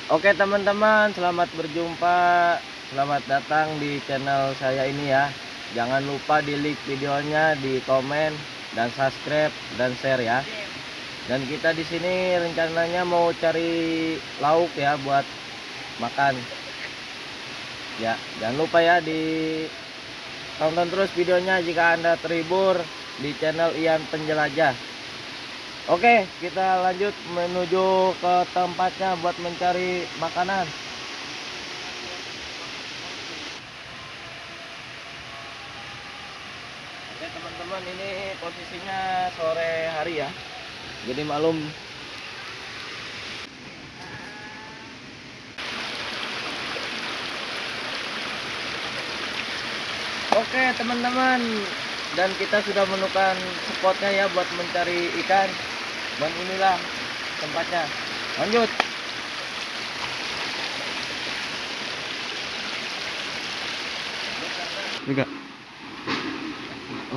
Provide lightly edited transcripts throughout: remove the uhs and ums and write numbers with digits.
Oke teman-teman, selamat berjumpa. Selamat datang di channel saya ini ya. Jangan lupa di like videonya, di komen dan subscribe dan share ya. Dan kita di sini rencananya mau cari lauk ya buat makan. Ya, jangan lupa ya di tonton terus videonya jika Anda terhibur di channel Ian Penjelajah. Oke, kita lanjut menuju ke tempatnya buat mencari makanan. Oke teman-teman, ini posisinya sore hari ya. Jadi maklum. Oke teman-teman, dan kita sudah menemukan spotnya ya buat mencari ikan. Dan inilah tempatnya. Lanjut. Juga.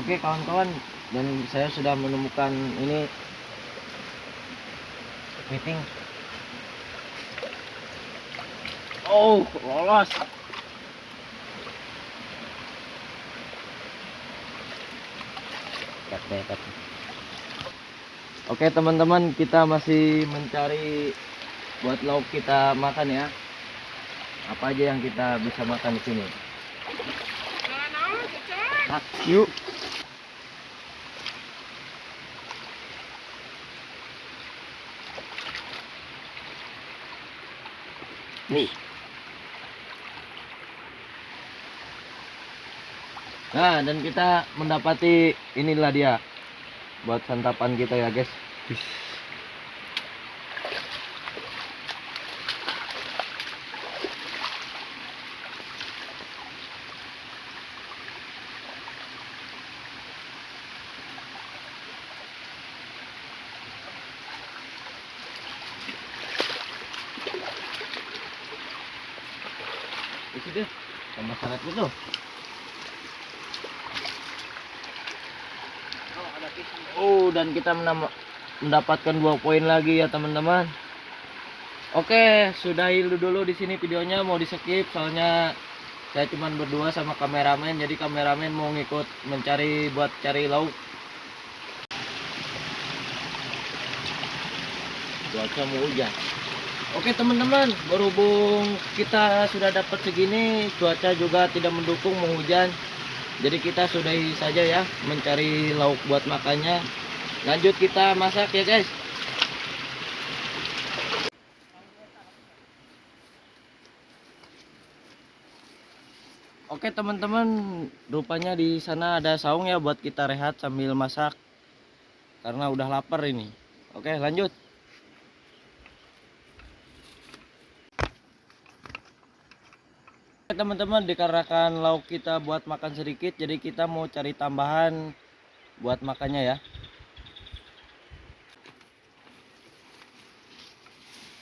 Oke kawan-kawan, dan saya sudah menemukan ini kepiting. Oh, lolos. Oke teman-teman, kita masih mencari buat lauk kita makan ya. Apa aja yang kita bisa makan di sini? Yuk. Nih. Nah, dan kita mendapati inilah dia buat santapan kita ya, guys. Isi deh, sama syarat itu. Oh, dan kita mendapatkan 2 poin lagi ya teman-teman. Oke, sudahi dulu di sini videonya, mau di skip soalnya saya cuman berdua sama kameramen, jadi kameramen mau ngikut mencari buat cari lauk. Cuaca mau hujan. Oke teman-teman, berhubung kita sudah dapat segini, cuaca juga tidak mendukung, mau hujan. Jadi kita sudahi saja ya mencari lauk buat makannya. Lanjut kita masak ya guys. Oke teman-teman, rupanya di sana ada saung ya buat kita rehat sambil masak. Karena udah lapar ini. Oke lanjut. Teman-teman, dikarenakan lauk kita buat makan sedikit, jadi kita mau cari tambahan buat makannya ya.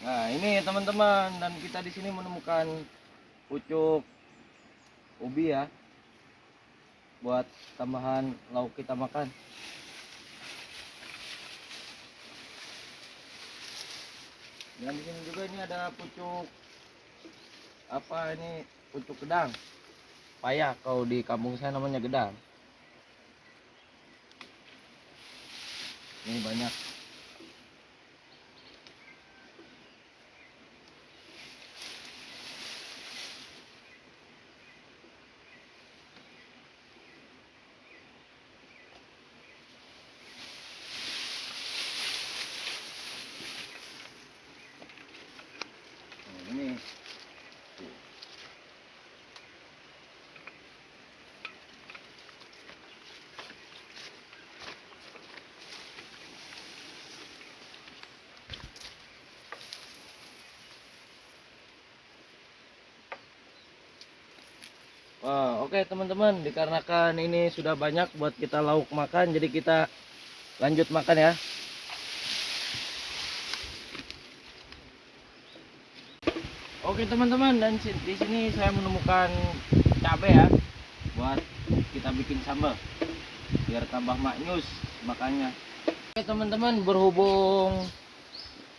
Nah ini teman-teman, dan kita di sini menemukan pucuk ubi ya buat tambahan lauk kita makan. Dan di sini juga ini ada pucuk apa ini, pucuk gedang payah, kalau di kampung saya namanya gedang. Ini banyak. Nah, ini wah, oke teman-teman, dikarenakan ini sudah banyak buat kita lauk makan, jadi kita lanjut makan ya. Oke teman-teman, dan di sini saya menemukan cabai ya buat kita bikin sambal biar tambah maknyus makannya. Oke teman-teman, berhubung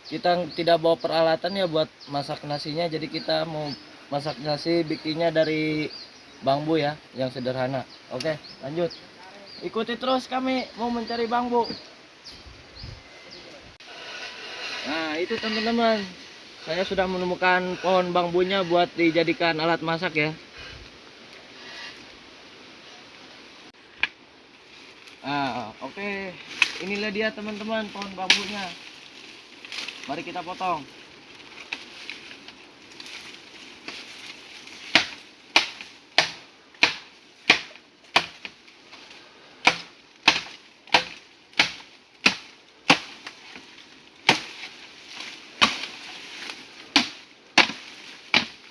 kita tidak bawa peralatan ya buat masak nasinya, jadi kita mau masak nasi bikinnya dari bambu ya, yang sederhana. Oke, lanjut. Ikuti terus, kami mau mencari bambu. Nah, itu teman-teman. Saya sudah menemukan pohon bambunya buat dijadikan alat masak ya. Oke. Inilah dia teman-teman pohon bambunya. Mari kita potong.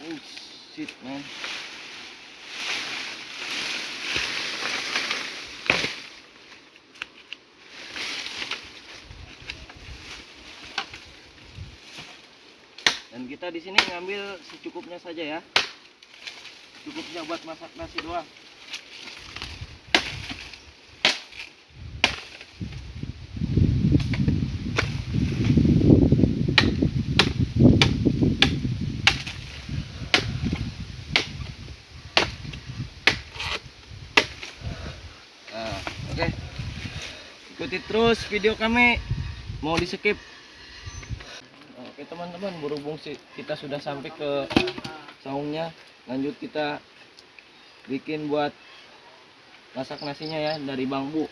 Oh shit man. Dan kita di sini ngambil secukupnya saja ya. Cukupnya buat masak nasi doang. Oke. Ikuti terus video kami, mau di skip. Oke teman-teman, berhubung kita sudah sampai ke saungnya, lanjut kita bikin buat masak nasinya ya dari bambu.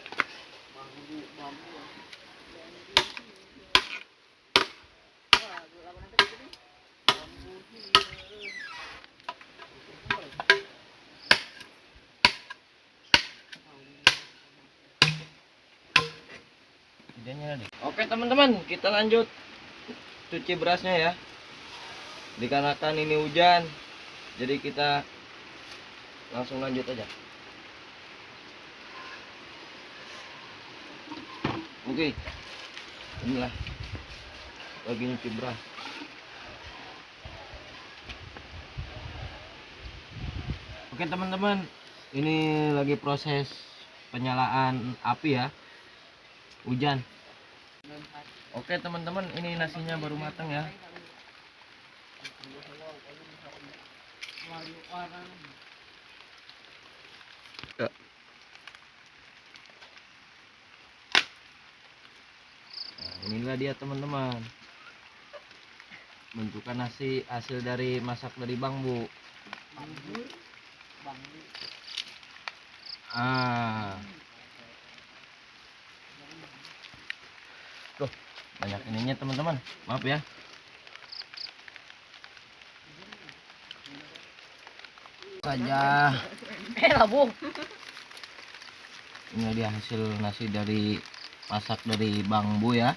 Oke teman-teman, kita lanjut cuci berasnya ya. Dikarenakan ini hujan, jadi kita langsung lanjut aja. Oke, inilah lagi nyuci beras. Oke teman-teman, ini lagi proses penyalaan api ya. Hujan. Oke teman-teman, ini nasinya baru matang ya. Nah, inilah dia teman-teman, bentukan nasi hasil dari masak dari bambu. Tuh, banyak ininya teman-teman, maaf ya. Saja labu. Ini dia hasil nasi dari masak dari bambu ya.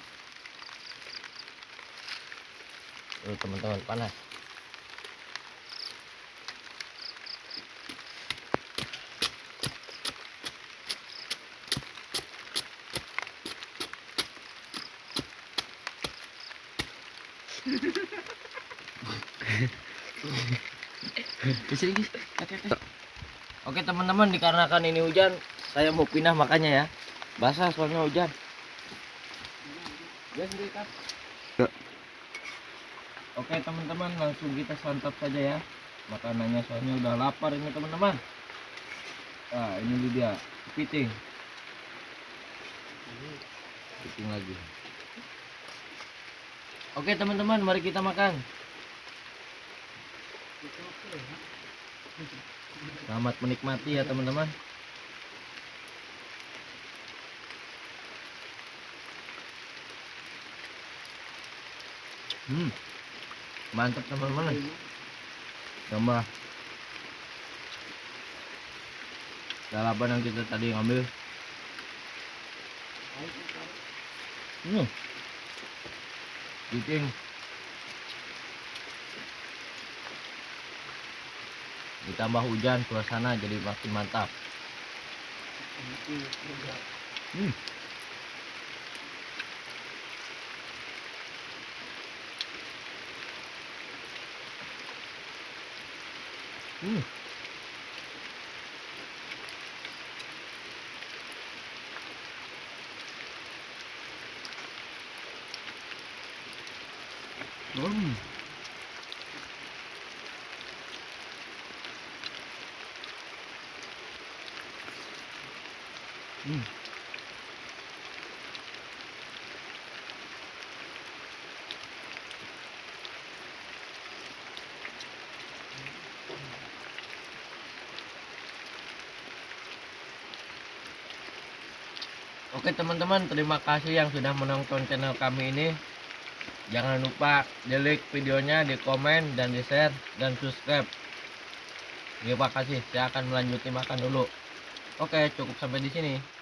Tuh teman-teman, panas. Oke teman-teman, dikarenakan ini hujan, saya mau pindah makanya ya. Basah soalnya hujan. Oke teman-teman, langsung kita santap saja ya makanannya, soalnya udah lapar ini teman-teman. Nah, ini dia kepiting. Kepiting lagi. Oke teman-teman, mari kita makan. Selamat menikmati ya teman-teman. Mantap teman-teman. Tambah lalapan yang kita tadi ngambil. Kepiting. Ditambah hujan, suasana jadi makin mantap. Hmm. Hmm. Oke teman-teman, terima kasih yang sudah menonton channel kami ini. Jangan lupa di like videonya, di komen, dan di share, dan subscribe. Terima kasih, saya akan melanjuti makan dulu. Oke, cukup sampai di sini.